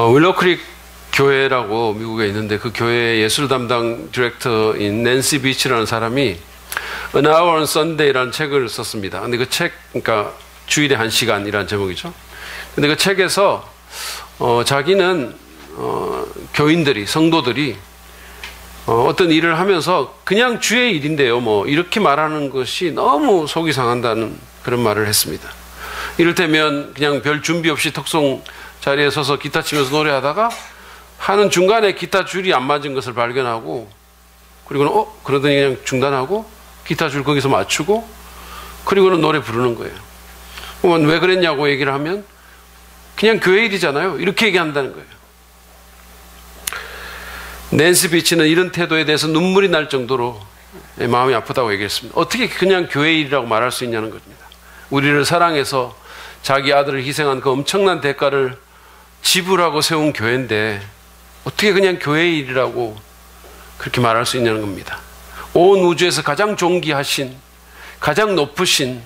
윌로크릭 교회라고 미국에 있는데 그 교회 예술 담당 디렉터인 낸시 비치라는 사람이 An Hour on Sunday라는 책을 썼습니다. 근데 그 책, 그러니까 주일에 1시간이라는 제목이죠. 근데 그 책에서 자기는 교인들이, 성도들이 어떤 일을 하면서 그냥 주의 일인데요, 뭐 이렇게 말하는 것이 너무 속이 상한다는 그런 말을 했습니다. 이를테면 그냥 별 준비 없이 턱송 자리에 서서 기타 치면서 노래하다가 하는 중간에 기타 줄이 안 맞은 것을 발견하고, 그리고는 그러더니 그냥 중단하고 기타 줄 거기서 맞추고, 그리고는 노래 부르는 거예요. 그러면 왜 그랬냐고 얘기를 하면 그냥 교회 일이잖아요, 이렇게 얘기한다는 거예요. 낸시 비치는 이런 태도에 대해서 눈물이 날 정도로 마음이 아프다고 얘기했습니다. 어떻게 그냥 교회 일이라고 말할 수 있냐는 겁니다. 우리를 사랑해서 자기 아들을 희생한 그 엄청난 대가를 지불하고 세운 교회인데 어떻게 그냥 교회 일이라고 그렇게 말할 수 있냐는 겁니다. 온 우주에서 가장 존귀하신, 가장 높으신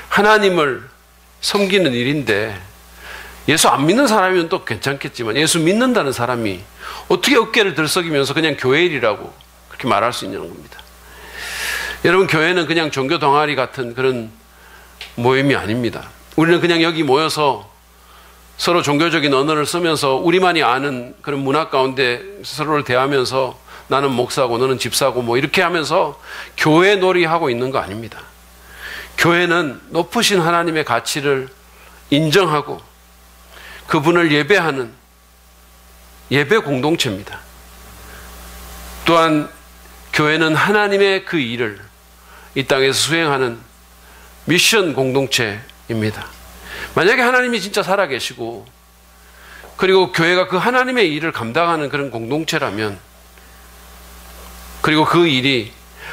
하나님을 섬기는 일인데, 예수 안 믿는 사람이면 또 괜찮겠지만 예수 믿는다는 사람이 어떻게 어깨를 들썩이면서 그냥 교회 일이라고 그렇게 말할 수 있냐는 겁니다. 여러분, 교회는 그냥 종교 동아리 같은 그런 모임이 아닙니다. 우리는 그냥 여기 모여서 서로 종교적인 언어를 쓰면서 우리만이 아는 그런 문화 가운데 서로를 대하면서 나는 목사고 너는 집사고 뭐 이렇게 하면서 교회 놀이하고 있는 거 아닙니다. 교회는 높으신 하나님의 가치를 인정하고 그분을 예배하는 예배 공동체입니다. 또한 교회는 하나님의 그 일을 이 땅에서 수행하는 미션 공동체입니다. 만약에 하나님이 진짜 살아계시고 그리고 교회가 그 하나님의 일을 감당하는 그런 공동체라면, 그리고 그 일이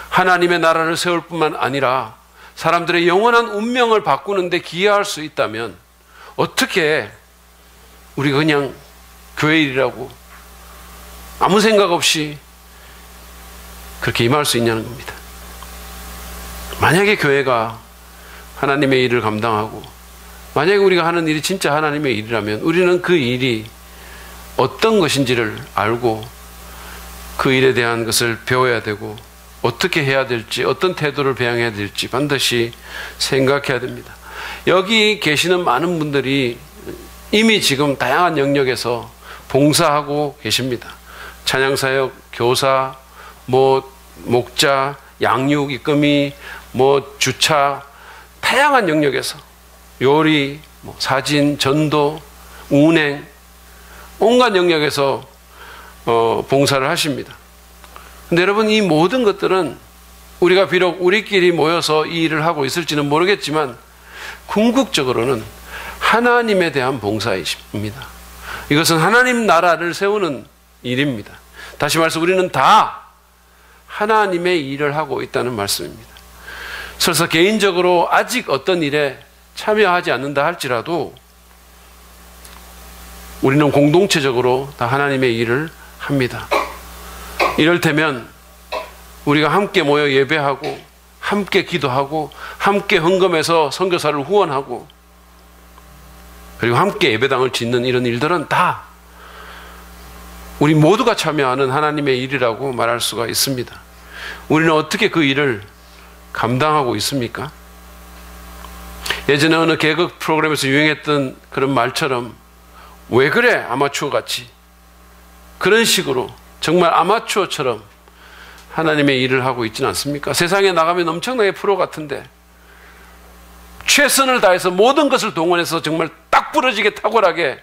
하나님의 나라를 세울 뿐만 아니라 사람들의 영원한 운명을 바꾸는 데 기여할 수 있다면 어떻게 우리가 그냥 교회 일이라고 아무 생각 없이 그렇게 임할 수 있냐는 겁니다. 만약에 교회가 하나님의 일을 감당하고 만약에 우리가 하는 일이 진짜 하나님의 일이라면 우리는 그 일이 어떤 것인지를 알고 그 일에 대한 것을 배워야 되고 어떻게 해야 될지, 어떤 태도를 배양해야 될지 반드시 생각해야 됩니다. 여기 계시는 많은 분들이 이미 지금 다양한 영역에서 봉사하고 계십니다. 찬양사역, 교사, 목자, 양육, 이끄미, 주차, 다양한 영역에서 요리, 사진, 전도, 운행, 온갖 영역에서 봉사를 하십니다. 근데 여러분, 이 모든 것들은 우리가 비록 우리끼리 모여서 이 일을 하고 있을지는 모르겠지만 궁극적으로는 하나님에 대한 봉사입니다. 이것은 하나님 나라를 세우는 일입니다. 다시 말해서 우리는 다 하나님의 일을 하고 있다는 말씀입니다. 설사 개인적으로 아직 어떤 일에 참여하지 않는다 할지라도 우리는 공동체적으로 다 하나님의 일을 합니다. 이럴테면 우리가 함께 모여 예배하고 함께 기도하고 함께 헌금해서 선교사를 후원하고 그리고 함께 예배당을 짓는 이런 일들은 다 우리 모두가 참여하는 하나님의 일이라고 말할 수가 있습니다. 우리는 어떻게 그 일을 감당하고 있습니까? 예전에 어느 개그 프로그램에서 유행했던 그런 말처럼 왜 그래 아마추어 같이, 그런 식으로 정말 아마추어처럼 하나님의 일을 하고 있지는 않습니까? 세상에 나가면 엄청나게 프로 같은데 최선을 다해서 모든 것을 동원해서 정말 딱 부러지게 탁월하게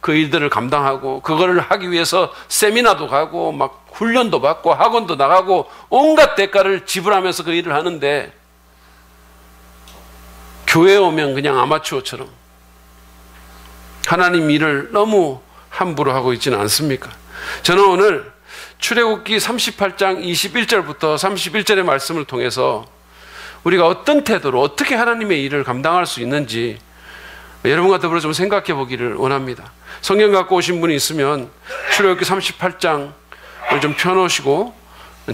그 일들을 감당하고 그거를 하기 위해서 세미나도 가고 막 훈련도 받고 학원도 나가고 온갖 대가를 지불하면서 그 일을 하는데 교회에 오면 그냥 아마추어처럼 하나님 일을 너무 함부로 하고 있지는 않습니까? 저는 오늘 출애굽기 38장 21절부터 31절의 말씀을 통해서 우리가 어떤 태도로 어떻게 하나님의 일을 감당할 수 있는지 여러분과 더불어 좀 생각해 보기를 원합니다. 성경 갖고 오신 분이 있으면 출애굽기 38장을 좀 펴놓으시고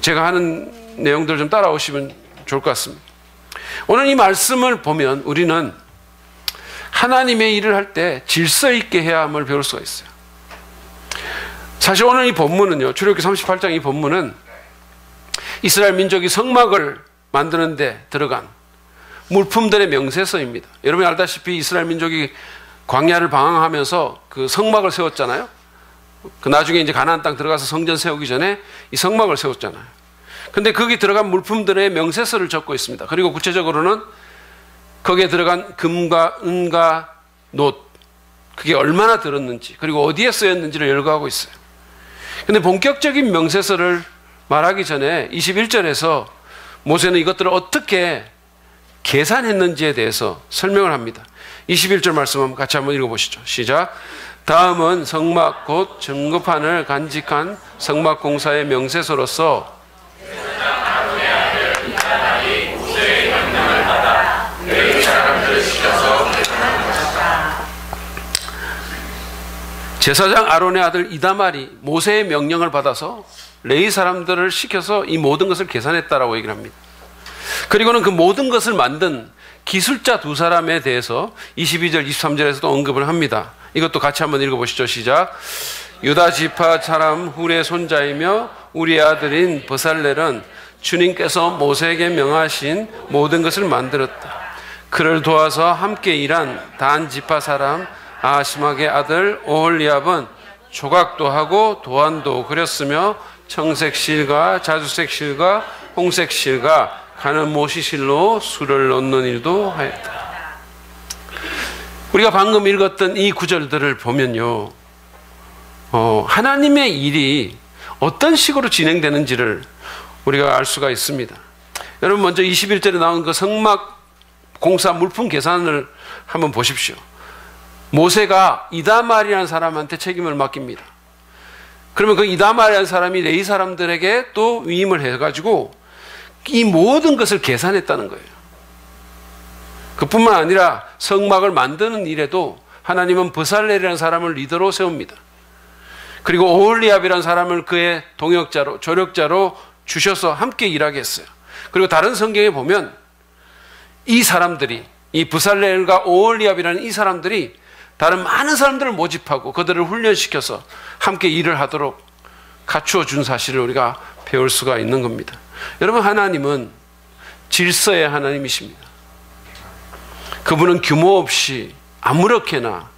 제가 하는 내용들을 좀 따라오시면 좋을 것 같습니다. 오늘 이 말씀을 보면 우리는 하나님의 일을 할 때 질서 있게 해야 함을 배울 수가 있어요. 사실 오늘 이 본문은요, 출애굽기 38장 이 본문은 이스라엘 민족이 성막을 만드는데 들어간 물품들의 명세서입니다. 여러분이 알다시피 이스라엘 민족이 광야를 방황하면서 그 성막을 세웠잖아요. 그 나중에 이제 가나안 땅 들어가서 성전 세우기 전에 이 성막을 세웠잖아요. 근데 거기 들어간 물품들의 명세서를 적고 있습니다. 그리고 구체적으로는 거기에 들어간 금과 은과 놋, 그게 얼마나 들었는지, 그리고 어디에 쓰였는지를 열거하고 있어요. 근데 본격적인 명세서를 말하기 전에 21절에서 모세는 이것들을 어떻게 계산했는지에 대해서 설명을 합니다. 21절 말씀 같이 한번 읽어보시죠. 시작. 다음은 성막 곧 증거판을 간직한 성막 공사의 명세서로서 제사장 아론의 아들 이다말이 모세의 명령을 받아서 레위 사람들을 시켜서 이 모든 것을 계산했다라고 얘기를 합니다. 그리고는 그 모든 것을 만든 기술자 두 사람에 대해서 22절, 23절에서도 언급을 합니다. 이것도 같이 한번 읽어보시죠. 시작. 유다 지파 사람 훌의 손자이며 우리의 아들인 버살렐은 주님께서 모세에게 명하신 모든 것을 만들었다. 그를 도와서 함께 일한 단 지파 사람 아시막의 아들 오홀리압은 조각도 하고 도안도 그렸으며 청색 실과 자주색 실과 홍색 실과 가는 모시실로 술을 넣는 일도 하였다. 우리가 방금 읽었던 이 구절들을 보면요, 하나님의 일이 어떤 식으로 진행되는지를 우리가 알 수가 있습니다. 여러분 먼저 21절에 나온 그 성막 공사 물품 계산을 한번 보십시오. 모세가 이다말이라는 사람한테 책임을 맡깁니다. 그러면 그 이다말이라는 사람이 레위 사람들에게 또 위임을 해가지고 이 모든 것을 계산했다는 거예요. 그뿐만 아니라 성막을 만드는 일에도 하나님은 버살렐이라는 사람을 리더로 세웁니다. 그리고 오홀리압이라는 사람을 그의 동역자로, 조력자로 주셔서 함께 일하게 했어요. 그리고 다른 성경에 보면 이 사람들이, 이 버살렐과 오홀리압이라는 이 사람들이 다른 많은 사람들을 모집하고 그들을 훈련시켜서 함께 일을 하도록 갖추어 준 사실을 우리가 배울 수가 있는 겁니다. 여러분, 하나님은 질서의 하나님이십니다. 그분은 규모 없이 아무렇게나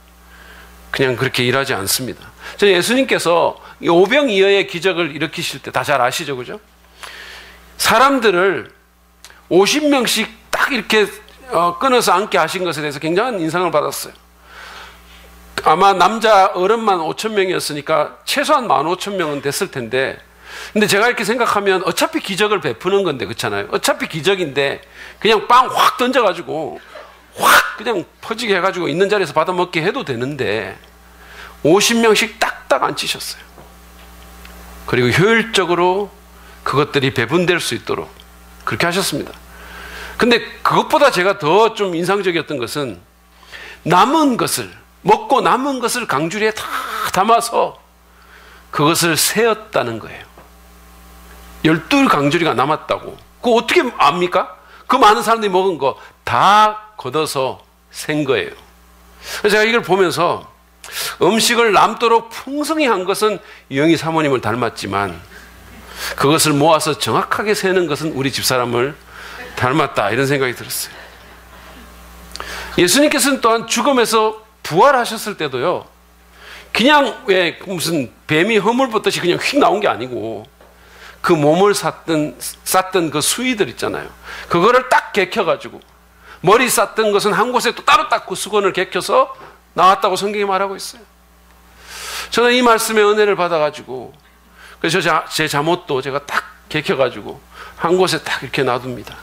그냥 그렇게 일하지 않습니다. 저는 예수님께서 오병이어의 기적을 일으키실 때 다 잘 아시죠, 그죠? 사람들을 50명씩 딱 이렇게 끊어서 앉게 하신 것에 대해서 굉장한 인상을 받았어요. 아마 남자 어른만 5,000명이었으니까 최소한 15,000명은 됐을 텐데, 근데 제가 이렇게 생각하면 어차피 기적을 베푸는 건데, 그렇잖아요. 어차피 기적인데 그냥 빵 확 던져가지고 확 그냥 퍼지게 해가지고 있는 자리에서 받아먹게 해도 되는데 50명씩 딱딱 앉히셨어요. 그리고 효율적으로 그것들이 배분될 수 있도록 그렇게 하셨습니다. 근데 그것보다 제가 더 좀 인상적이었던 것은 남은 것을, 먹고 남은 것을 강주리에 다 담아서 그것을 세었다는 거예요. 12강주리가 남았다고. 그거 어떻게 압니까? 그 많은 사람들이 먹은 거 다 걷어서 센 거예요. 그래서 제가 이걸 보면서 음식을 남도록 풍성히 한 것은 유영희 사모님을 닮았지만 그것을 모아서 정확하게 세는 것은 우리 집사람을 닮았다, 이런 생각이 들었어요. 예수님께서는 또한 죽음에서 부활하셨을 때도요, 그냥 왜 무슨 뱀이 허물 벗듯이 그냥 휙 나온 게 아니고 그 몸을 쌌던 그 수의들 있잖아요. 그거를 딱 개켜가지고 머리 쌌던 것은 한 곳에 또 따로 딱 그 수건을 개켜서 나왔다고 성경이 말하고 있어요. 저는 이 말씀의 은혜를 받아가지고 그래서 제 잠옷도 제가 딱 개켜가지고 한 곳에 딱 이렇게 놔둡니다.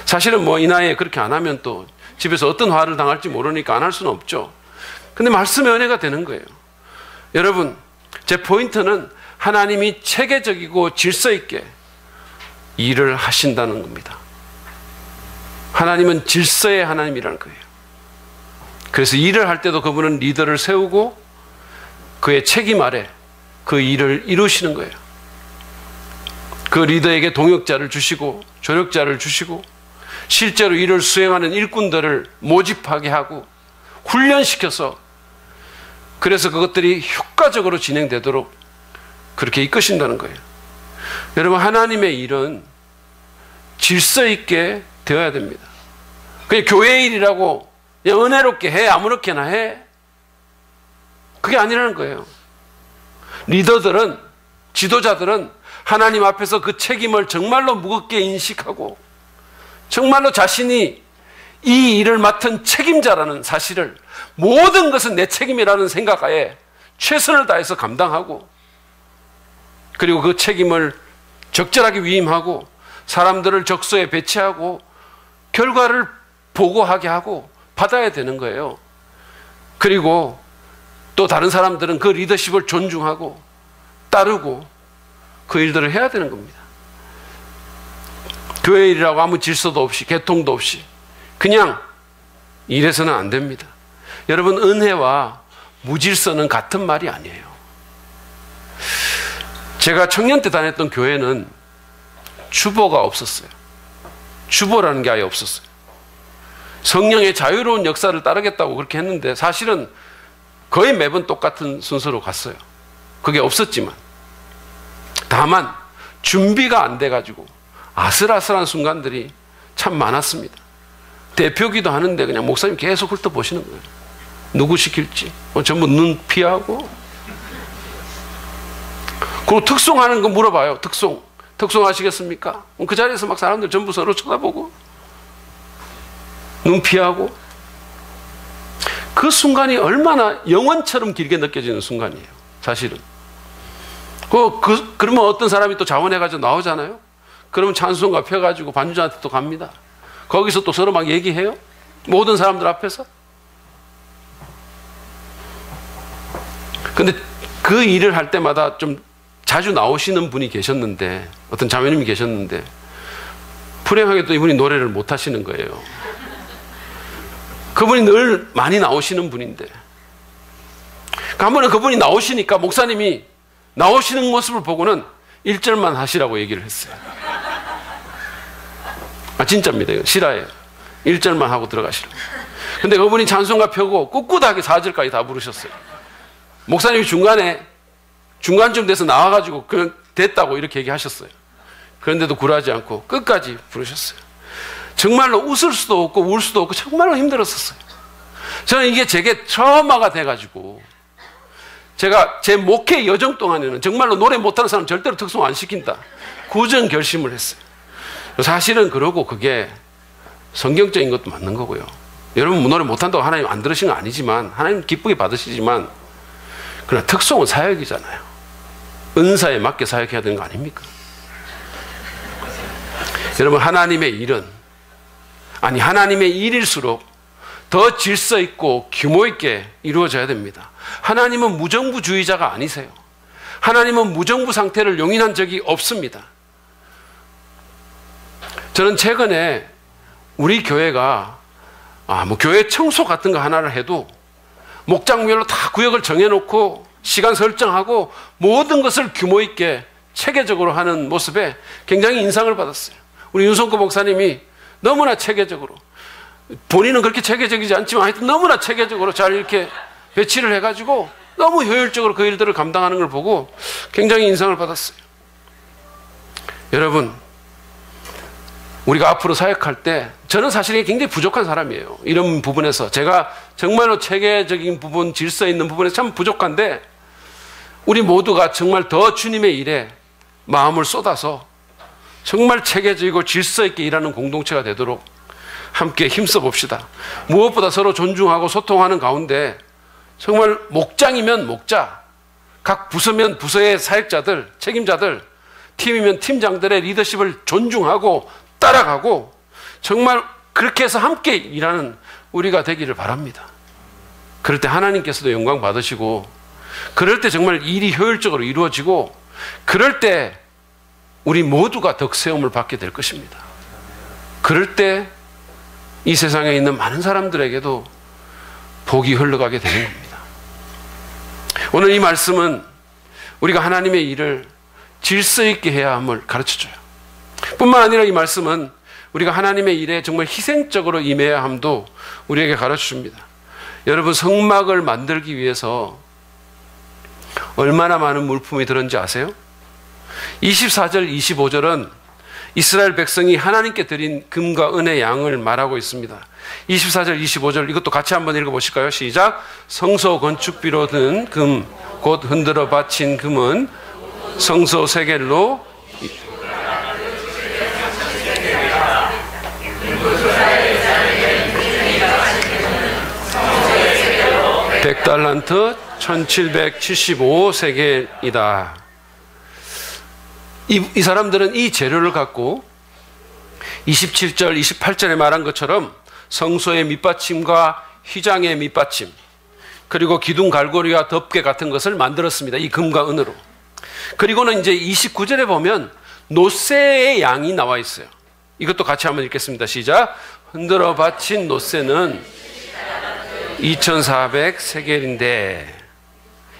사실은 뭐 이 나이에 그렇게 안 하면 또 집에서 어떤 화를 당할지 모르니까 안 할 수는 없죠. 근데 말씀의 은혜가 되는 거예요. 여러분, 제 포인트는 하나님이 체계적이고 질서 있게 일을 하신다는 겁니다. 하나님은 질서의 하나님이라는 거예요. 그래서 일을 할 때도 그분은 리더를 세우고 그의 책임 아래 그 일을 이루시는 거예요. 그 리더에게 동역자를 주시고 조력자를 주시고 실제로 일을 수행하는 일꾼들을 모집하게 하고 훈련시켜서 그래서 그것들이 효과적으로 진행되도록 그렇게 이끄신다는 거예요. 여러분, 하나님의 일은 질서 있게 되어야 됩니다. 그게 교회의 일이라고 그냥 은혜롭게 해, 아무렇게나 해, 그게 아니라는 거예요. 리더들은, 지도자들은 하나님 앞에서 그 책임을 정말로 무겁게 인식하고 정말로 자신이 이 일을 맡은 책임자라는 사실을, 모든 것은 내 책임이라는 생각하에 최선을 다해서 감당하고, 그리고 그 책임을 적절하게 위임하고 사람들을 적소에 배치하고 결과를 보고하게 하고 받아야 되는 거예요. 그리고 또 다른 사람들은 그 리더십을 존중하고 따르고 그 일들을 해야 되는 겁니다. 교회 일이라고 아무 질서도 없이 개통도 없이 그냥 이래서는 안 됩니다. 여러분, 은혜와 무질서는 같은 말이 아니에요. 제가 청년 때 다녔던 교회는 주보가 없었어요. 주보라는 게 아예 없었어요. 성령의 자유로운 역사를 따르겠다고 그렇게 했는데 사실은 거의 매번 똑같은 순서로 갔어요. 그게 없었지만, 다만 준비가 안 돼가지고 아슬아슬한 순간들이 참 많았습니다. 대표기도 하는데 그냥 목사님 계속 훑어보시는 거예요. 누구 시킬지 전부 눈 피하고, 그리고 특송하는 거 물어봐요. 특송 하시겠습니까? 그 자리에서 막 사람들 전부 서로 쳐다보고 눈 피하고, 그 순간이 얼마나 영원처럼 길게 느껴지는 순간이에요, 사실은. 그러면 어떤 사람이 또 자원해가지고 나오잖아요. 그러면 찬송가 펴가지고 반주자한테 또 갑니다. 거기서 또 서로 막 얘기해요, 모든 사람들 앞에서. 근데 그 일을 할 때마다 좀 자주 나오시는 분이 계셨는데, 어떤 자매님이 계셨는데, 불행하게도 이분이 노래를 못 하시는 거예요. 그분이 늘 많이 나오시는 분인데, 한 번은 그분이 나오시니까 목사님이 나오시는 모습을 보고는 1절만 하시라고 얘기를 했어요. 진짜입니다. 이거 실화예요. 1절만 하고 들어가시라고. 근데 그분이 찬송가 펴고 꿋꿋하게 4절까지 다 부르셨어요. 목사님이 중간쯤 돼서 나와가지고 그냥 됐다고 이렇게 얘기하셨어요. 그런데도 굴하지 않고 끝까지 부르셨어요. 정말로 웃을 수도 없고 울 수도 없고 정말로 힘들었었어요. 저는 이게 제게 트라우마가 돼가지고, 제가 제 목회 여정 동안에는 정말로 노래 못하는 사람 절대로 특송 안 시킨다, 굳은 결심을 했어요. 사실은 그러고 그게 성경적인 것도 맞는 거고요. 여러분, 노래 못한다고 하나님 안 들으신 거 아니지만, 하나님 기쁘게 받으시지만, 그러나 특송은 사역이잖아요. 은사에 맞게 사역해야 되는 거 아닙니까? 여러분, 하나님의 일일수록 더 질서 있고 규모 있게 이루어져야 됩니다. 하나님은 무정부주의자가 아니세요. 하나님은 무정부 상태를 용인한 적이 없습니다. 저는 최근에 우리 교회가 교회 청소 같은 거 하나를 해도 목장별로 다 구역을 정해놓고 시간 설정하고 모든 것을 규모 있게 체계적으로 하는 모습에 굉장히 인상을 받았어요. 우리 윤성구 목사님이 너무나 체계적으로, 본인은 그렇게 체계적이지 않지만 하여튼 너무나 체계적으로 잘 이렇게 배치를 해가지고 너무 효율적으로 그 일들을 감당하는 걸 보고 굉장히 인상을 받았어요. 여러분, 우리가 앞으로 사역할 때, 저는 사실 굉장히 부족한 사람이에요. 이런 부분에서 제가 정말로 체계적인 부분, 질서 있는 부분에서 참 부족한데, 우리 모두가 정말 더 주님의 일에 마음을 쏟아서 정말 체계적이고 질서 있게 일하는 공동체가 되도록 함께 힘써 봅시다. 무엇보다 서로 존중하고 소통하는 가운데 정말 목장이면 목자, 각 부서면 부서의 사역자들, 책임자들, 팀이면 팀장들의 리더십을 존중하고 따라가고 정말 그렇게 해서 함께 일하는 우리가 되기를 바랍니다. 그럴 때 하나님께서도 영광 받으시고, 그럴 때 정말 일이 효율적으로 이루어지고, 그럴 때 우리 모두가 덕세움을 받게 될 것입니다. 그럴 때 이 세상에 있는 많은 사람들에게도 복이 흘러가게 되는 겁니다. 오늘 이 말씀은 우리가 하나님의 일을 질서 있게 해야 함을 가르쳐줘요. 뿐만 아니라 이 말씀은 우리가 하나님의 일에 정말 희생적으로 임해야 함도 우리에게 가르쳐줍니다. 여러분, 성막을 만들기 위해서 얼마나 많은 물품이 들었는지 아세요? 24절, 25절은 이스라엘 백성이 하나님께 드린 금과 은의 양을 말하고 있습니다. 24절, 25절 이것도 같이 한번 읽어보실까요? 시작. 성소 건축비로 든 금, 곧 흔들어 바친 금은 성소 세겔로 100달란트 1775세겔이다. 이 사람들은 이 재료를 갖고 27절, 28절에 말한 것처럼 성소의 밑받침과 휘장의 밑받침, 그리고 기둥 갈고리와 덮개 같은 것을 만들었습니다. 이 금과 은으로. 그리고는 이제 29절에 보면 노새의 양이 나와 있어요. 이것도 같이 한번 읽겠습니다. 시작. 흔들어 바친 노새는 2400세겔인데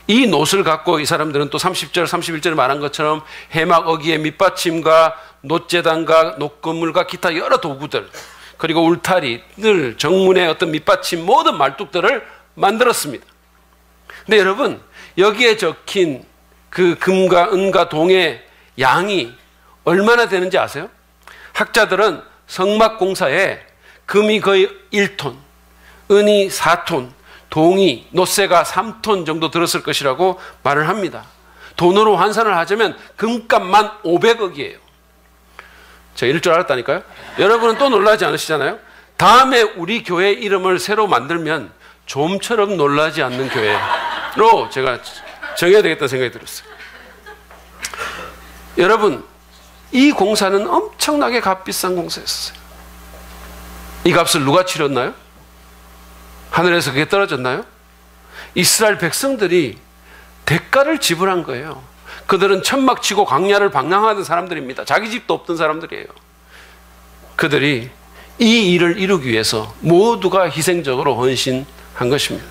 이 놋을 갖고 이 사람들은 또 30절, 31절에 말한 것처럼 해막 어기의 밑받침과 놋재단과 놋건물과 기타 여러 도구들, 그리고 울타리들, 정문의 어떤 밑받침, 모든 말뚝들을 만들었습니다. 근데 여러분, 여기에 적힌 그 금과 은과 동의 양이 얼마나 되는지 아세요? 학자들은 성막 공사에 금이 거의 1톤, 은이 4톤, 동이, 노쇠가 3톤 정도 들었을 것이라고 말을 합니다. 돈으로 환산을 하자면 금값만 500억이에요. 제가 이럴 줄 알았다니까요. 여러분은 또 놀라지 않으시잖아요. 다음에 우리 교회 이름을 새로 만들면 좀처럼 놀라지 않는 교회로 제가 정해야 되겠다는 생각이 들었어요. 여러분, 이 공사는 엄청나게 값비싼 공사였어요. 이 값을 누가 치렀나요? 하늘에서 그게 떨어졌나요? 이스라엘 백성들이 대가를 지불한 거예요. 그들은 천막 치고 광야를 방랑하던 사람들입니다. 자기 집도 없던 사람들이에요. 그들이 이 일을 이루기 위해서 모두가 희생적으로 헌신한 것입니다.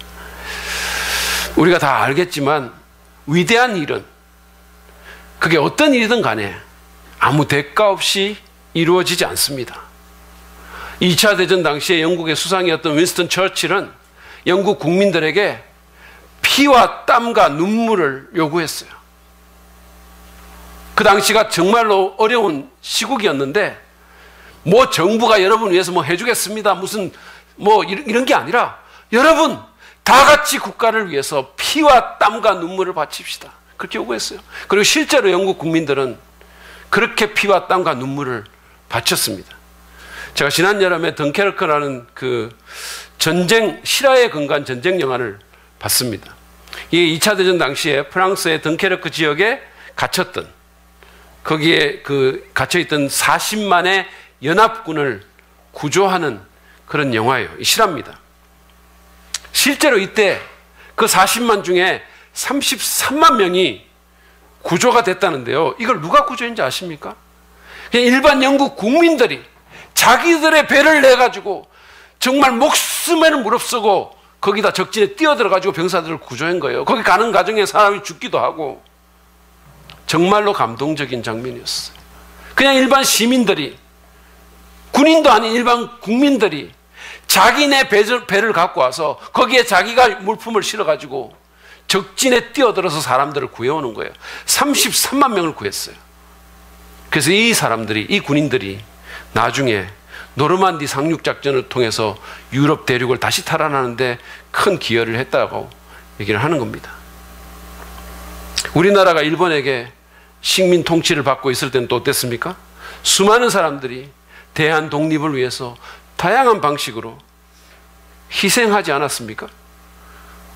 우리가 다 알겠지만 위대한 일은 그게 어떤 일이든 간에 아무 대가 없이 이루어지지 않습니다. 2차 대전 당시에 영국의 수상이었던 윈스턴 처칠은 영국 국민들에게 피와 땀과 눈물을 요구했어요. 그 당시가 정말로 어려운 시국이었는데 뭐 정부가 여러분 위해서 뭐 해주겠습니다, 무슨 뭐 이런 게 아니라 여러분 다 같이 국가를 위해서 피와 땀과 눈물을 바칩시다, 그렇게 요구했어요. 그리고 실제로 영국 국민들은 그렇게 피와 땀과 눈물을 바쳤습니다. 제가 지난 여름에 덩케르크라는 그 전쟁, 실화에 근거한 전쟁 영화를 봤습니다. 이 2차 대전 당시에 프랑스의 덩케르크 지역에 갇혔던, 거기에 그 갇혀있던 40만의 연합군을 구조하는 그런 영화예요. 실화입니다. 실제로 이때 그 40만 중에 33만 명이 구조가 됐다는데요. 이걸 누가 구조했는지 아십니까? 그냥 일반 영국 국민들이 자기들의 배를 내가지고 정말 목숨에는 무릅쓰고 거기다 적진에 뛰어들어가지고 병사들을 구조한 거예요. 거기 가는 과정에 사람이 죽기도 하고 정말로 감동적인 장면이었어요. 그냥 일반 시민들이, 군인도 아닌 일반 국민들이 자기네 배를 갖고 와서 거기에 자기가 물품을 실어가지고 적진에 뛰어들어서 사람들을 구해오는 거예요. 33만 명을 구했어요. 그래서 이 사람들이, 이 군인들이 나중에 노르만디 상륙작전을 통해서 유럽 대륙을 다시 탈환하는데 큰 기여를 했다고 얘기를 하는 겁니다. 우리나라가 일본에게 식민 통치를 받고 있을 때는 또 어땠습니까? 수많은 사람들이 대한 독립을 위해서 다양한 방식으로 희생하지 않았습니까?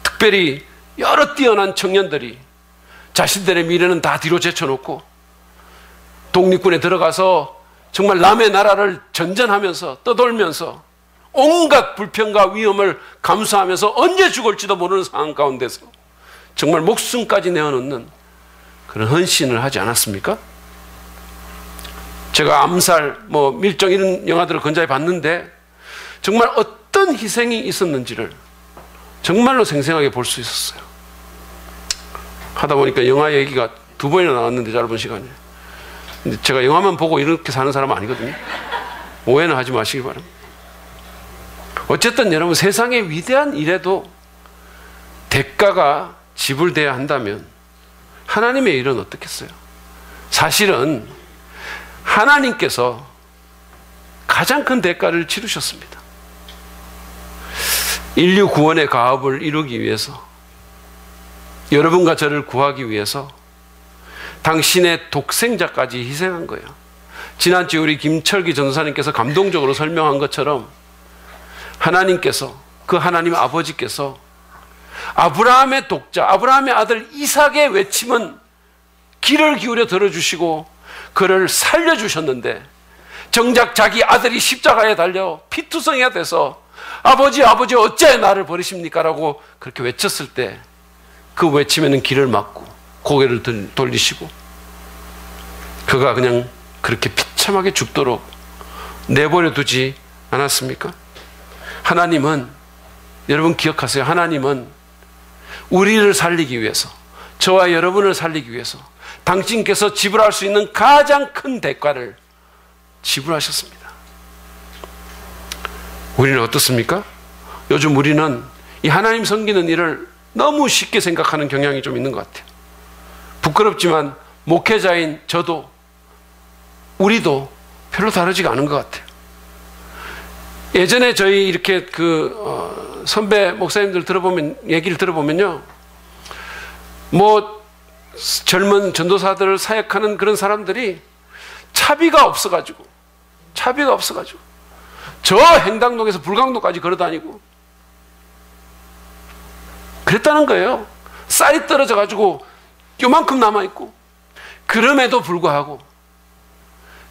특별히 여러 뛰어난 청년들이 자신들의 미래는 다 뒤로 제쳐놓고 독립군에 들어가서 정말 남의 나라를 전전하면서 떠돌면서 온갖 불평과 위험을 감수하면서 언제 죽을지도 모르는 상황 가운데서 정말 목숨까지 내어놓는 그런 헌신을 하지 않았습니까? 제가 암살, 밀정 이런 영화들을 건자히 봤는데 정말 어떤 희생이 있었는지를 정말로 생생하게 볼 수 있었어요. 하다 보니까 영화 얘기가 2번이나 나왔는데, 짧은 시간에. 근데 제가 영화만 보고 이렇게 사는 사람은 아니거든요. 오해는 하지 마시기 바랍니다. 어쨌든 여러분, 세상의 위대한 일에도 대가가 지불돼야 한다면 하나님의 일은 어떻겠어요? 사실은 하나님께서 가장 큰 대가를 치르셨습니다. 인류 구원의 가업을 이루기 위해서, 여러분과 저를 구하기 위해서 당신의 독생자까지 희생한 거예요. 지난주에 우리 김철기 전도사님께서 감동적으로 설명한 것처럼 하나님께서, 그 하나님 아버지께서 아브라함의 독자, 아브라함의 아들 이삭의 외침은 귀를 기울여 들어주시고 그를 살려주셨는데, 정작 자기 아들이 십자가에 달려 피투성이가 돼서 아버지 어째 나를 버리십니까? 라고 그렇게 외쳤을 때 그 외침에는 귀를 막고 고개를 돌리시고 그가 그냥 그렇게 비참하게 죽도록 내버려 두지 않았습니까? 하나님은, 여러분 기억하세요. 하나님은 우리를 살리기 위해서, 저와 여러분을 살리기 위해서 당신께서 지불할 수 있는 가장 큰 대가를 지불하셨습니다. 우리는 어떻습니까? 요즘 우리는 이 하나님 섬기는 일을 너무 쉽게 생각하는 경향이 좀 있는 것 같아요. 부끄럽지만 목회자인 저도, 우리도 별로 다르지가 않은 것 같아요. 예전에 저희 이렇게 선배 목사님들 얘기를 들어보면요, 뭐 젊은 전도사들을 사역하는 그런 사람들이 차비가 없어가지고 저 행당동에서 불광동까지 걸어다니고 그랬다는 거예요. 쌀이 떨어져가지고 요만큼 남아있고, 그럼에도 불구하고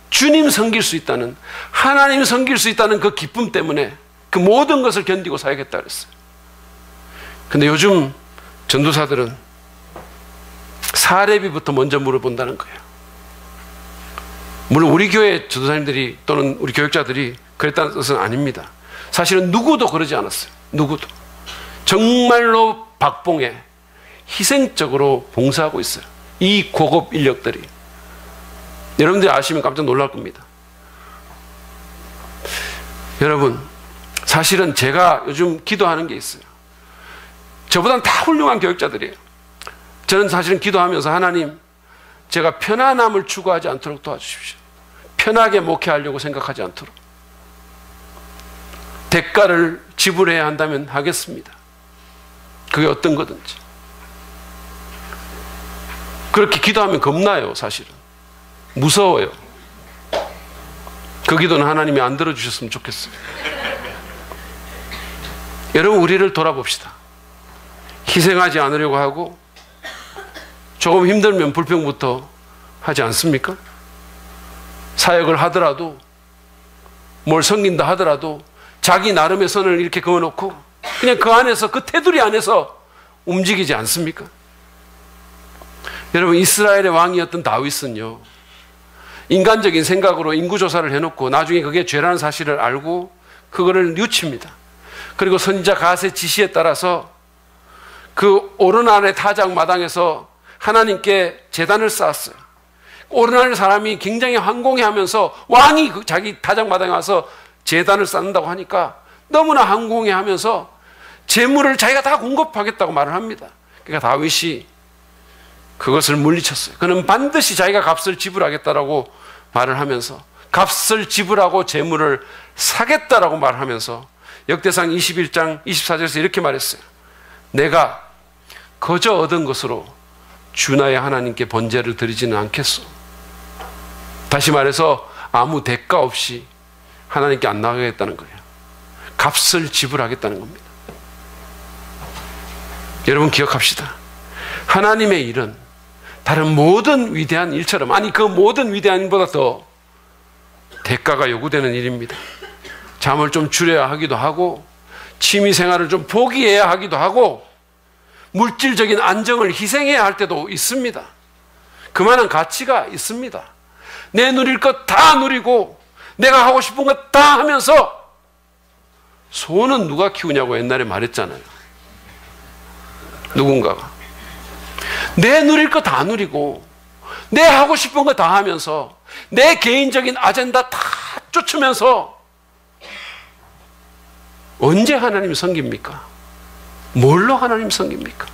주님 섬길 수 있다는, 하나님 섬길 수 있다는 그 기쁨 때문에 그 모든 것을 견디고 사야겠다 그랬어요. 근데 요즘 전도사들은 사례비부터 먼저 물어본다는 거예요. 물론 우리 교회 전도사님들이 또는 우리 교육자들이 그랬다는 뜻은 아닙니다. 사실은 누구도 그러지 않았어요. 누구도. 정말로 박봉에 희생적으로 봉사하고 있어요. 이 고급 인력들이. 여러분들이 아시면 깜짝 놀랄 겁니다. 여러분, 사실은 제가 요즘 기도하는 게 있어요. 저보다는 다 훌륭한 교육자들이에요. 저는 사실은 기도하면서, 하나님, 제가 편안함을 추구하지 않도록 도와주십시오. 편하게 목회하려고 생각하지 않도록. 대가를 지불해야 한다면 하겠습니다. 그게 어떤 거든지. 그렇게 기도하면 겁나요, 사실은. 무서워요. 그 기도는 하나님이 안 들어주셨으면 좋겠어요. 여러분, 우리를 돌아봅시다. 희생하지 않으려고 하고 조금 힘들면 불평부터 하지 않습니까? 사역을 하더라도, 뭘 섬긴다 하더라도 자기 나름의 선을 이렇게 그어놓고 그냥 그 안에서, 그 테두리 안에서 움직이지 않습니까? 여러분, 이스라엘의 왕이었던 다윗은요, 인간적인 생각으로 인구조사를 해놓고 나중에 그게 죄라는 사실을 알고 그거를 뉘우칩니다. 그리고 선지자 갓의 지시에 따라서 그 오르날의 타작 마당에서 하나님께 제단을 쌓았어요. 오르날 사람이 굉장히 황공해하면서, 왕이 자기 타작 마당에 와서 제단을 쌓는다고 하니까 너무나 황공해하면서 재물을 자기가 다 공급하겠다고 말을 합니다. 그러니까 다윗이 그것을 물리쳤어요. 그는 반드시 자기가 값을 지불하겠다라고 말을 하면서, 값을 지불하고 재물을 사겠다라고 말을 하면서 역대상 21장 24절에서 이렇게 말했어요. 내가 거저 얻은 것으로 주 나의 하나님께 번제를 드리지는 않겠소. 다시 말해서 아무 대가 없이 하나님께 안 나가겠다는 거예요. 값을 지불하겠다는 겁니다. 여러분 기억합시다. 하나님의 일은 다른 모든 위대한 일처럼, 아니 그 모든 위대한 일보다 더 대가가 요구되는 일입니다. 잠을 좀 줄여야 하기도 하고, 취미생활을 좀 포기해야 하기도 하고, 물질적인 안정을 희생해야 할 때도 있습니다. 그만한 가치가 있습니다. 내 누릴 것 다 누리고 내가 하고 싶은 것 다 하면서, 소는 누가 키우냐고 옛날에 말했잖아요. 누군가가. 내 누릴 거 다 누리고 내 하고 싶은 거 다 하면서 내 개인적인 아젠다 다 쫓으면서 언제 하나님 섬깁니까? 뭘로 하나님 섬깁니까?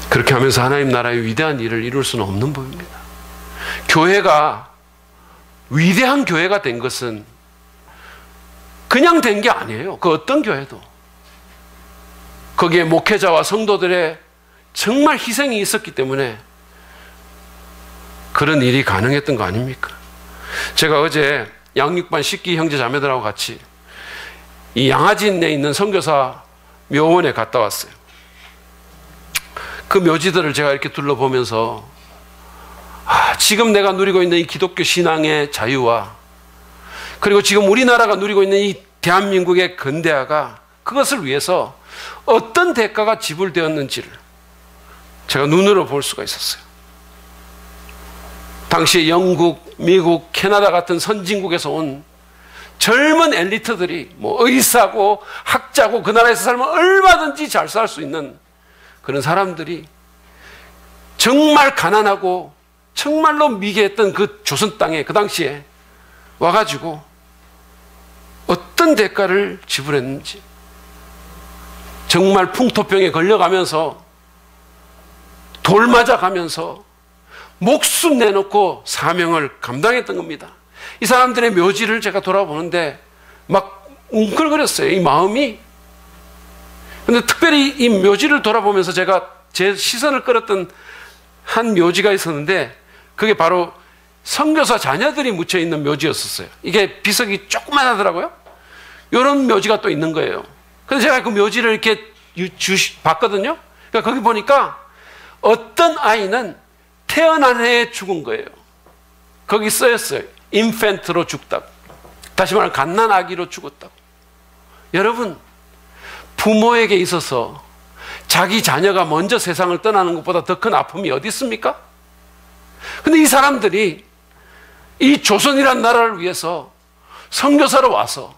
그렇게 하면서 하나님 나라의 위대한 일을 이룰 수는 없는 법입니다. 교회가 위대한 교회가 된 것은 그냥 된 게 아니에요. 그 어떤 교회도. 거기에 목회자와 성도들의 정말 희생이 있었기 때문에 그런 일이 가능했던 거 아닙니까? 제가 어제 양육반 식기 형제 자매들하고 같이 이 양화진에 있는 선교사 묘원에 갔다 왔어요. 그 묘지들을 제가 이렇게 둘러보면서 지금 내가 누리고 있는 이 기독교 신앙의 자유와 그리고 지금 우리나라가 누리고 있는 이 대한민국의 근대화가 그것을 위해서 어떤 대가가 지불되었는지를 제가 눈으로 볼 수가 있었어요. 당시 영국, 미국, 캐나다 같은 선진국에서 온 젊은 엘리트들이 뭐 의사고 학자고 그 나라에서 살면 얼마든지 잘 살 수 있는 그런 사람들이 정말 가난하고 정말로 미개했던 그 조선 땅에 그 당시에 와가지고 어떤 대가를 지불했는지 정말 풍토병에 걸려가면서 돌 맞아가면서 목숨 내놓고 사명을 감당했던 겁니다. 이 사람들의 묘지를 제가 돌아보는데 막 웅클거렸어요. 이 마음이. 근데 특별히 이 묘지를 돌아보면서 제가 제 시선을 끌었던 한 묘지가 있었는데 그게 바로 선교사 자녀들이 묻혀있는 묘지였었어요. 이게 비석이 조그만하더라고요. 이런 묘지가 또 있는 거예요. 그래서 제가 그 묘지를 이렇게 봤거든요. 그러니까 거기 보니까 어떤 아이는 태어난 해에 죽은 거예요. 거기 써있어요. 인펜트로 죽다고. 다시 말하면 갓난아기로 죽었다고. 여러분, 부모에게 있어서 자기 자녀가 먼저 세상을 떠나는 것보다 더 큰 아픔이 어디 있습니까? 근데 이 사람들이 이 조선이라는 나라를 위해서 선교사로 와서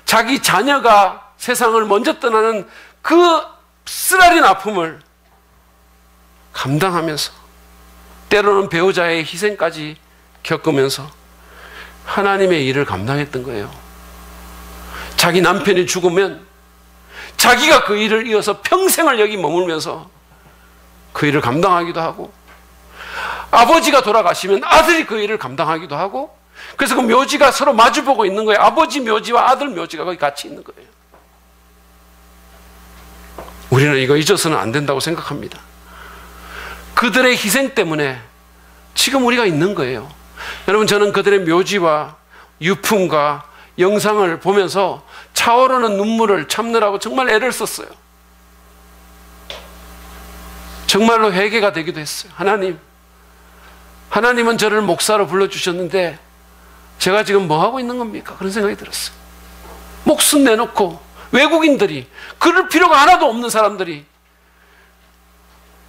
자기 자녀가 세상을 먼저 떠나는 그 쓰라린 아픔을 감당하면서 때로는 배우자의 희생까지 겪으면서 하나님의 일을 감당했던 거예요. 자기 남편이 죽으면 자기가 그 일을 이어서 평생을 여기 머물면서 그 일을 감당하기도 하고 아버지가 돌아가시면 아들이 그 일을 감당하기도 하고 그래서 그 묘지가 서로 마주보고 있는 거예요. 아버지 묘지와 아들 묘지가 거기 같이 있는 거예요. 우리는 이거 잊어서는 안 된다고 생각합니다. 그들의 희생 때문에 지금 우리가 있는 거예요. 여러분, 저는 그들의 묘지와 유품과 영상을 보면서 차오르는 눈물을 참느라고 정말 애를 썼어요. 정말로 회개가 되기도 했어요. 하나님은 저를 목사로 불러주셨는데 제가 지금 뭐 하고 있는 겁니까? 그런 생각이 들었어요. 목숨 내놓고 외국인들이, 그럴 필요가 하나도 없는 사람들이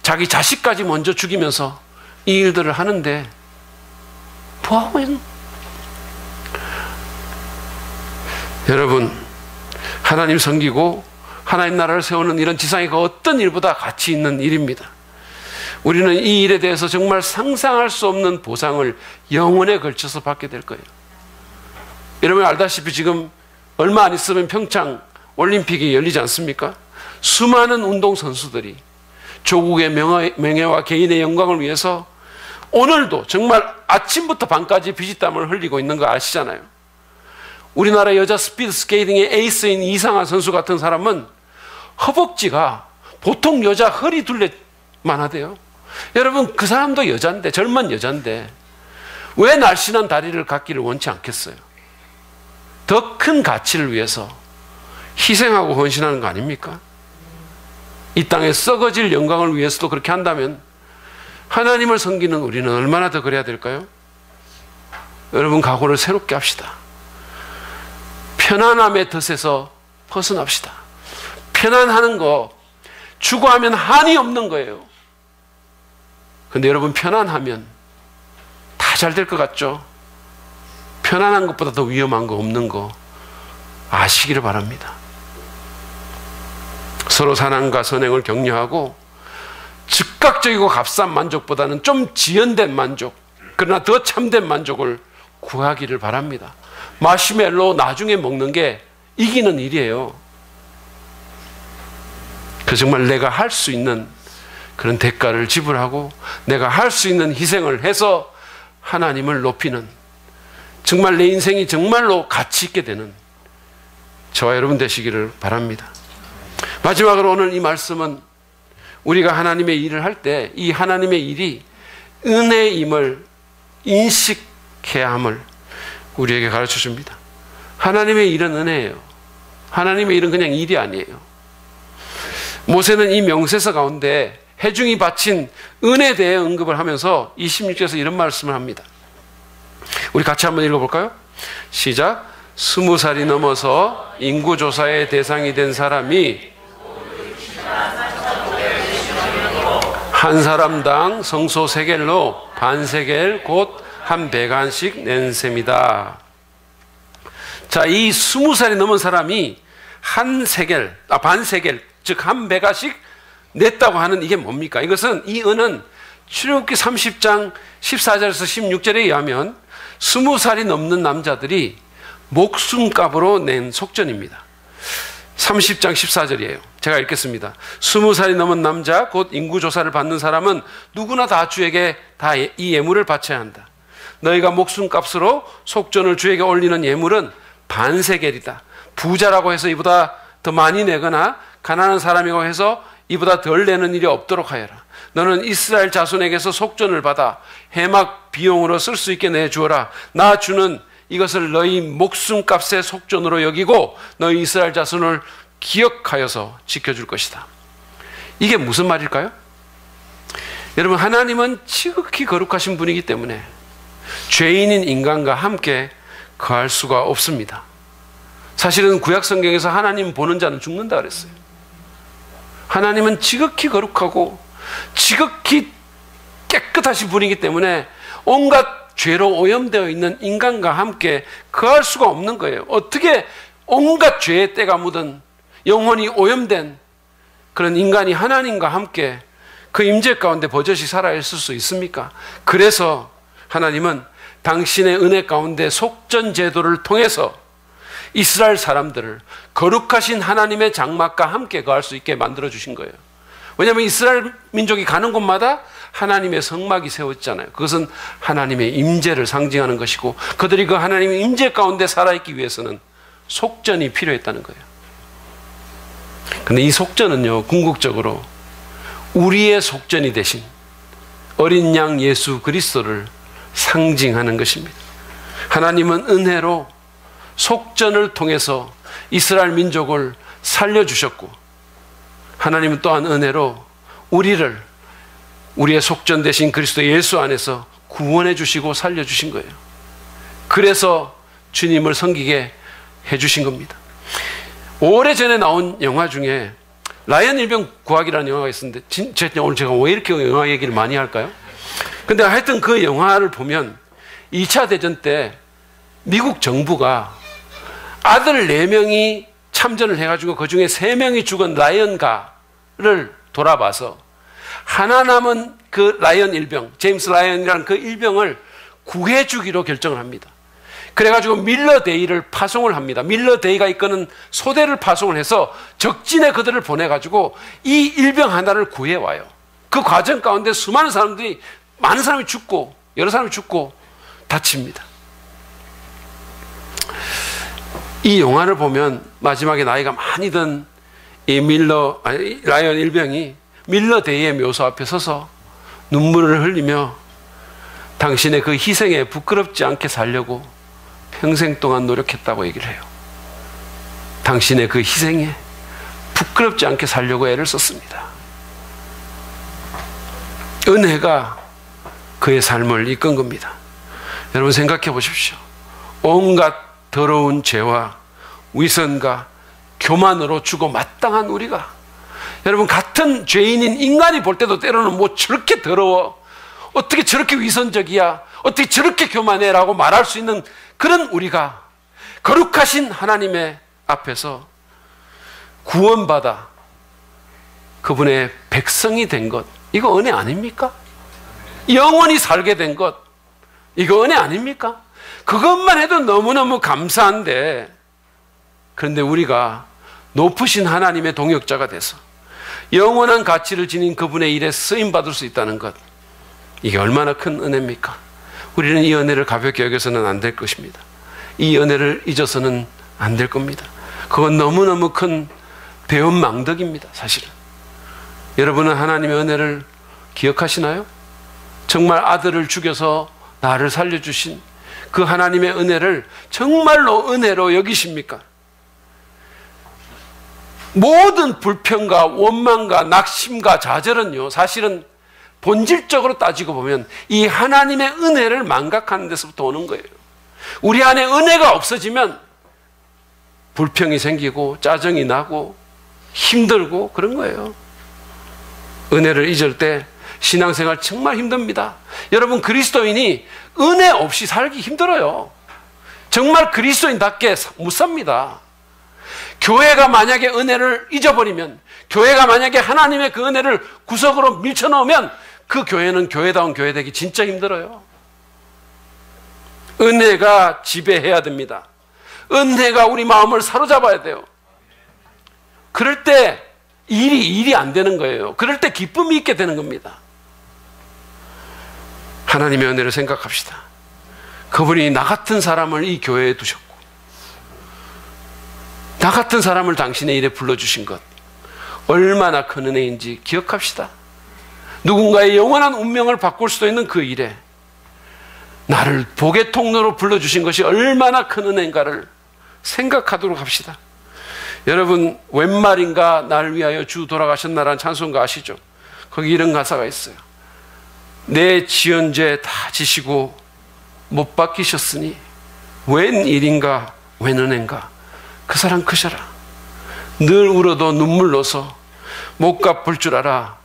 자기 자식까지 먼저 죽이면서 이 일들을 하는데 뭐 하고 있는? 여러분, 하나님 섬기고 하나님 나라를 세우는 이런 지상의 그 어떤 일보다 가치 있는 일입니다. 우리는 이 일에 대해서 정말 상상할 수 없는 보상을 영원에 걸쳐서 받게 될 거예요. 여러분 알다시피 지금 얼마 안 있으면 평창 올림픽이 열리지 않습니까? 수많은 운동선수들이 조국의 명예와 개인의 영광을 위해서 오늘도 정말 아침부터 밤까지 피지땀을 흘리고 있는 거 아시잖아요. 우리나라 여자 스피드 스케이팅의 에이스인 이상한 선수 같은 사람은 허벅지가 보통 여자 허리 둘레만 하대요. 여러분, 그 사람도 여잔데, 젊은 여잔데 왜 날씬한 다리를 갖기를 원치 않겠어요? 더 큰 가치를 위해서 희생하고 헌신하는 거 아닙니까? 이 땅에 썩어질 영광을 위해서도 그렇게 한다면 하나님을 섬기는 우리는 얼마나 더 그래야 될까요? 여러분, 각오를 새롭게 합시다. 편안함의 덫에서 벗어납시다. 편안하는 거, 추구하면 한이 없는 거예요. 근데 여러분, 편안하면 다 잘 될 것 같죠? 편안한 것보다 더 위험한 거 없는 거 아시기를 바랍니다. 서로 사랑과 선행을 격려하고 즉각적이고 값싼 만족보다는 좀 지연된 만족, 그러나 더 참된 만족을 구하기를 바랍니다. 마시멜로 나중에 먹는 게 이기는 일이에요. 그래서 정말 내가 할 수 있는 그런 대가를 지불하고 내가 할 수 있는 희생을 해서 하나님을 높이는, 정말 내 인생이 정말로 가치 있게 되는 저와 여러분 되시기를 바랍니다. 마지막으로 오늘 이 말씀은 우리가 하나님의 일을 할 때 이 하나님의 일이 은혜임을 인식해야 함을 우리에게 가르쳐 줍니다. 하나님의 일은 은혜예요. 하나님의 일은 그냥 일이 아니에요. 모세는 이 명세서 가운데 회중이 바친 은혜에 대해 언급을 하면서 26절에서 이런 말씀을 합니다. 우리 같이 한번 읽어볼까요? 시작. 20살이 넘어서 인구조사의 대상이 된 사람이 한 사람당 성소 세겔로 반세겔 곧 한 배간씩 낸 셈이다. 자, 이 20살이 넘은 사람이 반세겔, 즉 한 배가씩 냈다고 하는 이게 뭡니까? 이것은, 이 은은 출애굽기 30장 14절에서 16절에 의하면 20살이 넘는 남자들이 목숨값으로 낸 속전입니다. 30장 14절이에요. 제가 읽겠습니다. 20살이 넘은 남자 곧 인구조사를 받는 사람은 누구나 다 주에게 다 이 예물을 바쳐야 한다. 너희가 목숨값으로 속전을 주에게 올리는 예물은 반세겔이다. 부자라고 해서 이보다 더 많이 내거나 가난한 사람이라고 해서 이보다 덜 내는 일이 없도록 하여라. 너는 이스라엘 자손에게서 속전을 받아 해막 비용으로 쓸 수 있게 내주어라. 나 주는 이것을 너희 목숨값의 속전으로 여기고 너희 이스라엘 자손을 기억하여서 지켜줄 것이다. 이게 무슨 말일까요? 여러분, 하나님은 지극히 거룩하신 분이기 때문에 죄인인 인간과 함께 거할 수가 없습니다. 사실은 구약 성경에서 하나님 보는 자는 죽는다 그랬어요. 하나님은 지극히 거룩하고 지극히 깨끗하신 분이기 때문에 온갖 죄로 오염되어 있는 인간과 함께 거할 수가 없는 거예요. 어떻게 온갖 죄의 때가 묻은 영혼이 오염된 그런 인간이 하나님과 함께 그 임재 가운데 버젓이 살아있을 수 있습니까? 그래서 하나님은 당신의 은혜 가운데 속전 제도를 통해서 이스라엘 사람들을 거룩하신 하나님의 장막과 함께 거할 수 있게 만들어주신 거예요. 왜냐하면 이스라엘 민족이 가는 곳마다 하나님의 성막이 세워졌잖아요. 그것은 하나님의 임재를 상징하는 것이고 그들이 그 하나님의 임재 가운데 살아있기 위해서는 속전이 필요했다는 거예요. 그런데 이 속전은요, 궁극적으로 우리의 속전이 되신 어린 양 예수 그리스도를 상징하는 것입니다. 하나님은 은혜로 속전을 통해서 이스라엘 민족을 살려주셨고 하나님은 또한 은혜로 우리의 속전 되신 그리스도 예수 안에서 구원해 주시고 살려주신 거예요. 그래서 주님을 섬기게 해주신 겁니다. 오래전에 나온 영화 중에 라이언 일병 구하기라는 영화가 있었는데 오늘 제가 왜 이렇게 영화 얘기를 많이 할까요? 근데 하여튼 그 영화를 보면 2차 대전 때 미국 정부가 아들 4명이 참전을 해가지고 그 중에 3명이 죽은 라이언가를 돌아봐서 하나 남은 그 라이언 일병, 제임스 라이언이라는 그 일병을 구해주기로 결정을 합니다. 그래가지고 밀러데이를 파송을 합니다. 밀러데이가 이끄는 소대를 파송을 해서 적진에 그들을 보내가지고 이 일병 하나를 구해와요. 그 과정 가운데 많은 사람이 죽고 여러 사람이 죽고 다칩니다. 이 영화를 보면 마지막에 나이가 많이 든 이 라이언 일병이 밀러데이의 묘소 앞에 서서 눈물을 흘리며 당신의 그 희생에 부끄럽지 않게 살려고 평생 동안 노력했다고 얘기를 해요. 당신의 그 희생에 부끄럽지 않게 살려고 애를 썼습니다. 은혜가 그의 삶을 이끈 겁니다. 여러분 생각해 보십시오. 온갖 더러운 죄와 위선과 교만으로 죽어 마땅한 우리가, 여러분 같은 죄인인 인간이 볼 때도 때로는 뭐 저렇게 더러워, 어떻게 저렇게 위선적이야, 어떻게 저렇게 교만해 라고 말할 수 있는 그런 우리가 거룩하신 하나님의 앞에서 구원받아 그분의 백성이 된 것, 이거 은혜 아닙니까? 영원히 살게 된 것, 이거 은혜 아닙니까? 그것만 해도 너무너무 감사한데, 그런데 우리가 높으신 하나님의 동역자가 돼서 영원한 가치를 지닌 그분의 일에 쓰임받을 수 있다는 것, 이게 얼마나 큰 은혜입니까? 우리는 이 은혜를 가볍게 여겨서는 안 될 것입니다. 이 은혜를 잊어서는 안 될 겁니다. 그건 너무너무 큰 배은망덕입니다. 사실은. 여러분은 하나님의 은혜를 기억하시나요? 정말 아들을 죽여서 나를 살려주신 그 하나님의 은혜를 정말로 은혜로 여기십니까? 모든 불평과 원망과 낙심과 좌절은요, 사실은 본질적으로 따지고 보면 이 하나님의 은혜를 망각하는 데서부터 오는 거예요. 우리 안에 은혜가 없어지면 불평이 생기고 짜증이 나고 힘들고 그런 거예요. 은혜를 잊을 때 신앙생활 정말 힘듭니다. 여러분, 그리스도인이 은혜 없이 살기 힘들어요. 정말 그리스도인답게 못 삽니다. 교회가 만약에 은혜를 잊어버리면, 교회가 만약에 하나님의 그 은혜를 구석으로 밀쳐넣으면 그 교회는 교회다운 교회 되기 진짜 힘들어요. 은혜가 지배해야 됩니다. 은혜가 우리 마음을 사로잡아야 돼요. 그럴 때 일이 안 되는 거예요. 그럴 때 기쁨이 있게 되는 겁니다. 하나님의 은혜를 생각합시다. 그분이 나 같은 사람을 이 교회에 두셨고, 나 같은 사람을 당신의 일에 불러주신 것, 얼마나 큰 은혜인지 기억합시다. 누군가의 영원한 운명을 바꿀 수도 있는 그 일에 나를 복의 통로로 불러주신 것이 얼마나 큰 은혜인가를 생각하도록 합시다. 여러분, 웬 말인가 날 위하여 주 돌아가셨나라는 찬송가 아시죠? 거기 이런 가사가 있어요. 내 지은 죄 다 지시고 못 박히셨으니 웬 일인가 웬 은혜인가. 그 사랑 크셔라. 늘 울어도 눈물로서 못 갚을 줄 알아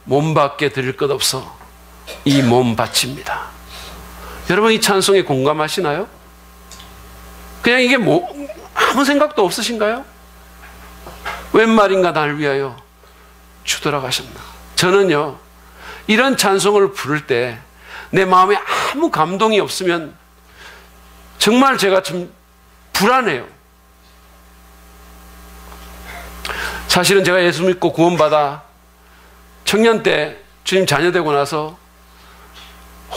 몸밖에 드릴 것 없어 이 몸 바칩니다. 여러분, 이 찬송에 공감하시나요? 그냥 이게 아무 생각도 없으신가요? 웬 말인가 날 위하여 주 돌아가셨나. 저는요, 이런 찬송을 부를 때 내 마음에 아무 감동이 없으면 정말 제가 좀 불안해요. 사실은 제가 예수 믿고 구원받아 청년 때 주님 자녀 되고 나서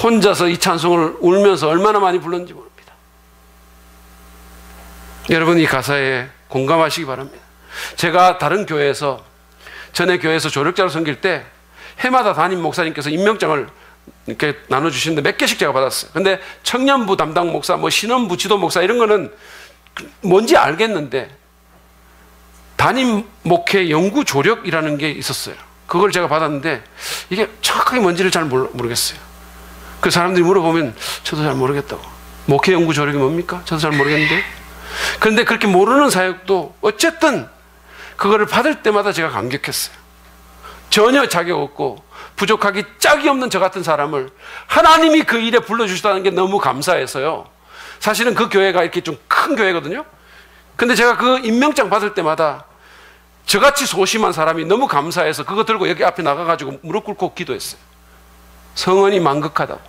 혼자서 이 찬송을 울면서 얼마나 많이 불렀는지 모릅니다. 여러분, 이 가사에 공감하시기 바랍니다. 제가 다른 교회에서, 전에 교회에서 조력자로 섬길 때 해마다 담임 목사님께서 임명장을 이렇게 나눠주시는데 몇 개씩 제가 받았어요. 근데 청년부 담당 목사, 신원부 지도 목사 이런 거는 뭔지 알겠는데 담임 목회 연구 조력이라는 게 있었어요. 그걸 제가 받았는데 이게 정확하게 뭔지를 잘 모르겠어요. 그 사람들이 물어보면 저도 잘 모르겠다고. 목회 연구 조력이 뭡니까? 저도 잘 모르겠는데. 그런데 그렇게 모르는 사역도 어쨌든 그거를 받을 때마다 제가 감격했어요. 전혀 자격 없고 부족하기 짝이 없는 저 같은 사람을 하나님이 그 일에 불러주시다는 게 너무 감사해서요. 사실은 그 교회가 이렇게 좀 큰 교회거든요. 근데 제가 그 임명장 받을 때마다 저같이 소심한 사람이 너무 감사해서 그거 들고 여기 앞에 나가가지고 무릎 꿇고 기도했어요. 성원이 만극하다고.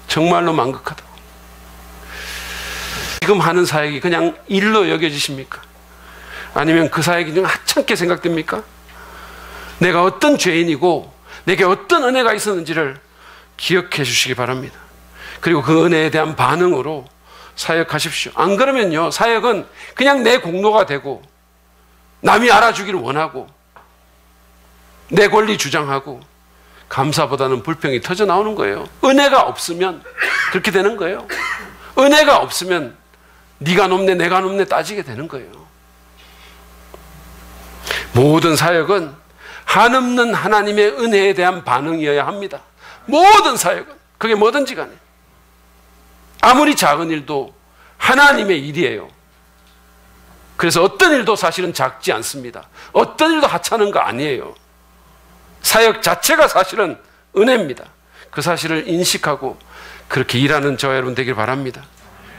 정말로 만극하다고. 지금 하는 사역이 그냥 일로 여겨지십니까? 아니면 그 사역이 좀 하찮게 생각됩니까? 내가 어떤 죄인이고 내게 어떤 은혜가 있었는지를 기억해 주시기 바랍니다. 그리고 그 은혜에 대한 반응으로 사역하십시오. 안 그러면요, 사역은 그냥 내 공로가 되고 남이 알아주기를 원하고 내 권리 주장하고 감사보다는 불평이 터져 나오는 거예요. 은혜가 없으면 그렇게 되는 거예요. 은혜가 없으면 네가 높네 내가 높네 따지게 되는 거예요. 모든 사역은 한없는 하나님의 은혜에 대한 반응이어야 합니다. 모든 사역은, 그게 뭐든지 간에. 아무리 작은 일도 하나님의 일이에요. 그래서 어떤 일도 사실은 작지 않습니다. 어떤 일도 하찮은 거 아니에요. 사역 자체가 사실은 은혜입니다. 그 사실을 인식하고 그렇게 일하는 저와 여러분 되길 바랍니다.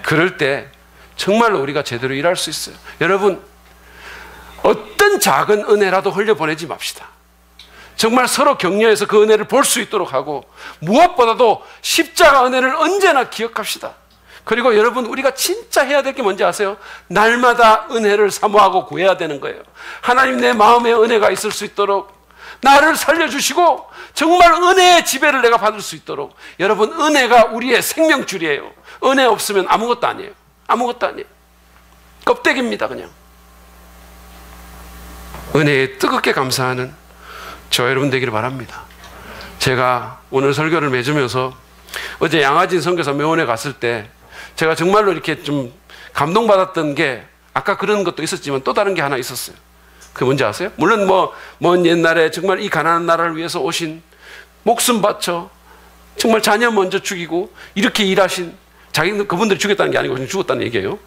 그럴 때 정말로 우리가 제대로 일할 수 있어요. 여러분, 어떤 작은 은혜라도 흘려보내지 맙시다. 정말 서로 격려해서 그 은혜를 볼 수 있도록 하고, 무엇보다도 십자가 은혜를 언제나 기억합시다. 그리고 여러분, 우리가 진짜 해야 될 게 뭔지 아세요? 날마다 은혜를 사모하고 구해야 되는 거예요. 하나님, 내 마음에 은혜가 있을 수 있도록 나를 살려주시고 정말 은혜의 지배를 내가 받을 수 있도록. 여러분, 은혜가 우리의 생명줄이에요. 은혜 없으면 아무것도 아니에요. 아무것도 아니에요. 껍데기입니다, 그냥. 은혜에 뜨겁게 감사하는 저와 여러분 되기를 바랍니다. 제가 오늘 설교를 맺으면서 어제 양화진 선교사 묘원에 갔을 때 제가 정말로 이렇게 좀 감동받았던 게, 아까 그런 것도 있었지만 또 다른 게 하나 있었어요. 그게 뭔지 아세요? 물론 먼 옛날에 정말 이 가난한 나라를 위해서 오신, 목숨 바쳐 정말 자녀 먼저 죽이고 이렇게 일하신, 그분들이 죽였다는 게 아니고 그냥 죽었다는 얘기예요.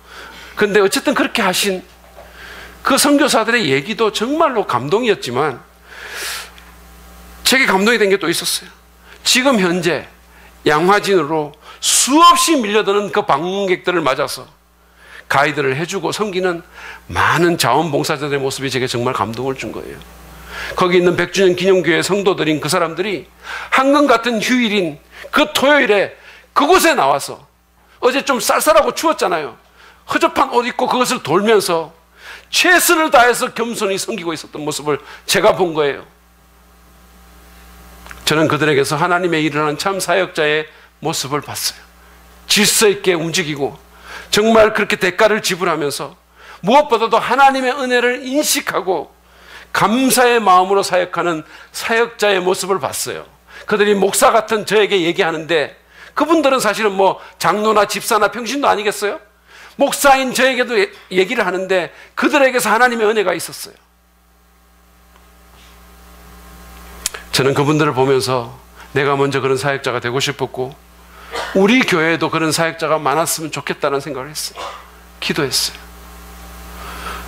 그런데 어쨌든 그렇게 하신 그 선교사들의 얘기도 정말로 감동이었지만 제게 감동이 된 게 또 있었어요. 지금 현재 양화진으로 수없이 밀려드는 그 방문객들을 맞아서 가이드를 해주고 섬기는 많은 자원봉사자들의 모습이 제게 정말 감동을 준 거예요. 거기 있는 100주년 기념교회 성도들인 그 사람들이 한강 같은 휴일인 그 토요일에 그곳에 나와서, 어제 좀 쌀쌀하고 추웠잖아요. 허접한 옷 입고 그것을 돌면서 최선을 다해서 겸손히 섬기고 있었던 모습을 제가 본 거예요. 저는 그들에게서 하나님의 일을 하는 참 사역자의 모습을 봤어요. 질서 있게 움직이고 정말 그렇게 대가를 지불하면서 무엇보다도 하나님의 은혜를 인식하고 감사의 마음으로 사역하는 사역자의 모습을 봤어요. 그들이 목사 같은 저에게 얘기하는데, 그분들은 사실은 장로나 집사나 평신도 아니겠어요? 목사인 저에게도 얘기를 하는데 그들에게서 하나님의 은혜가 있었어요. 저는 그분들을 보면서 내가 먼저 그런 사역자가 되고 싶었고, 우리 교회에도 그런 사역자가 많았으면 좋겠다는 생각을 했어요. 기도했어요.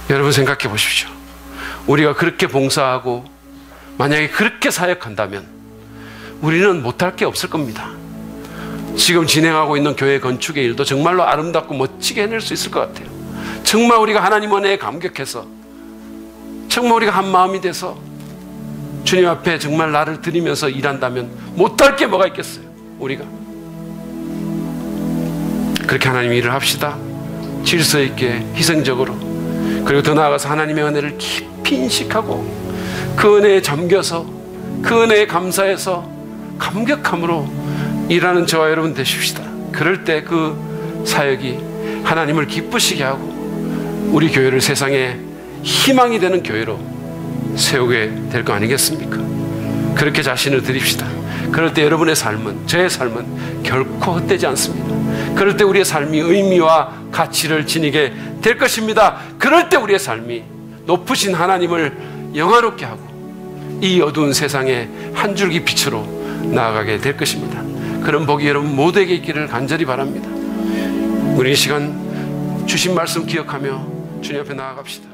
여러분 생각해 보십시오. 우리가 그렇게 봉사하고 만약에 그렇게 사역한다면 우리는 못할 게 없을 겁니다. 지금 진행하고 있는 교회 건축의 일도 정말로 아름답고 멋지게 해낼 수 있을 것 같아요. 정말 우리가 하나님 은혜에 감격해서, 정말 우리가 한 마음이 돼서 주님 앞에 정말 나를 드리면서 일한다면 못할 게 뭐가 있겠어요. 우리가 그렇게 하나님 일을 합시다. 질서 있게, 희생적으로. 그리고 더 나아가서 하나님의 은혜를 깊이 인식하고 그 은혜에 잠겨서 그 은혜에 감사해서 감격함으로 일하는 저와 여러분 되십시다. 그럴 때 그 사역이 하나님을 기쁘시게 하고 우리 교회를 세상에 희망이 되는 교회로 세우게 될 거 아니겠습니까? 그렇게 자신을 드립시다. 그럴 때 여러분의 삶은, 저의 삶은 결코 헛되지 않습니다. 그럴 때 우리의 삶이 의미와 가치를 지니게 될 것입니다. 그럴 때 우리의 삶이 높으신 하나님을 영화롭게 하고 이 어두운 세상에 한 줄기 빛으로 나아가게 될 것입니다. 그런 복이 여러분 모두에게 있기를 간절히 바랍니다. 우리 이 시간 주신 말씀 기억하며 주님 앞에 나아갑시다.